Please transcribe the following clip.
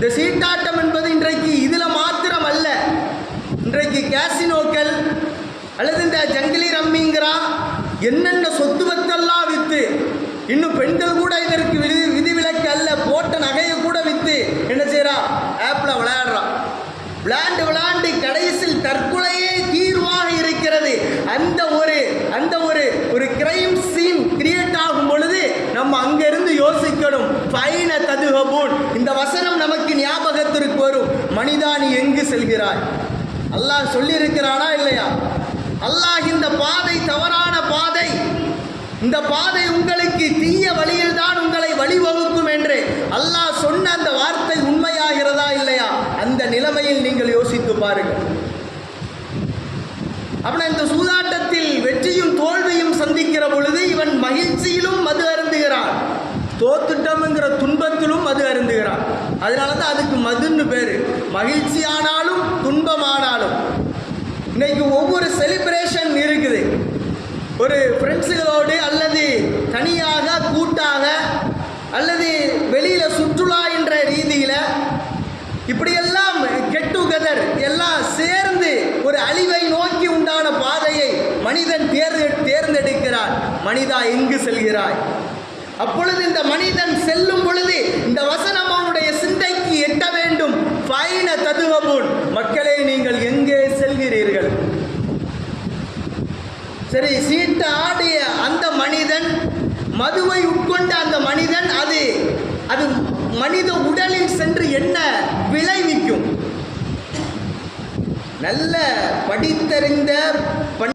இந்த சீட்டாட்டம் என்பது இன்றைக்கு இதில் மாத்திரம் அல்ல, இன்றைக்கு கேசினோக்கள் அல்லது இந்த ஜங்கிலி ரம்மிங்கிறா என்னென்ன சொத்துவத்தெல்லாம் விற்று, இன்னும் பெண்கள் கூட இதற்கு விதிவிலக்கு அல்ல, போட்ட நகையை கூட விற்று என்ன செய்கிறா, ஆப்பில் விளையாடுறான். விளையாண்டு கடைசியில் தற்கொலையே தீர்வாக இருக்கிறது. அந்த ஒரு கிரைம் சீன் கிரியேட் ஆகும் பொழுது நம்ம அங்கிருந்து யோசிக்கணும். ஃபைன ததுஹபூன், இந்த வசனம் நமக்கு ஞாபகத்திற்கு வரும். மனிதா நீ எங்கு செல்கிறாய்? அல்லாஹ் சொல்லியிருக்கிறானா இல்லையா? அல்லாஹ் இந்த பாதை தவறான பாதை, இந்த பாதை உங்களுக்கு தீய வழியில் தான் உங்களை வழிவகுக்கும் என்று அல்லாஹ் சொன்ன அந்த வார்த்தை உண்மையாகிறதா இல்லையா? அந்த நிலைமையில் நீங்கள் யோசித்து பாருங்கள். அப்படின்னா இந்த சூதாட்டத்தில் வெற்றியும் தோல்வியும் சந்திக்கிற பொழுது இவன் மகிழ்ச்சியிலும் மது அருந்துகிறான், தோத்துட்டம்ங்கிற துன்பத்திலும் மது அருந்துகிறான். அதனால தான் அதுக்கு மதுன்னு பேர். மகிழ்ச்சி ஆனாலும் துன்பமானாலும். இன்னைக்கு ஒவ்வொரு செலிப்ரேஷன் இருக்குது. ஒரு ஃப்ரெண்ட்ஸுகளோடு அல்லது தனியாக கூட்டாக அல்லது வெளியில் சுற்றுலா என்ற ரீதியில் இப்படியெல்லாம் கெட் டுகெதர் எல்லாம் சேர்ந்து ஒரு அழிவை நோக்கி உண்டான பாதையை மனிதன் தேர்ந்தெடுக்கிறான். மனிதா எங்கு செல்கிறாய்? அப்பொழுது இந்த மனிதன் செல்லும் பொழுது இந்த வசனம் அவனுடைய சிந்தைக்கு எட்ட வேண்டும். ஃபைன ததுஹபூன், மக்களே நீங்கள் எங்கே செல்கிறீர்கள்? சரி, சீட்டு ஆடிய அந்த மனிதன், மதுவை உட்கொண்ட அந்த மனிதன், அது மனித உடலில் சென்று என்ன விளைவிக்கும்? நல்ல படித்தறிந்த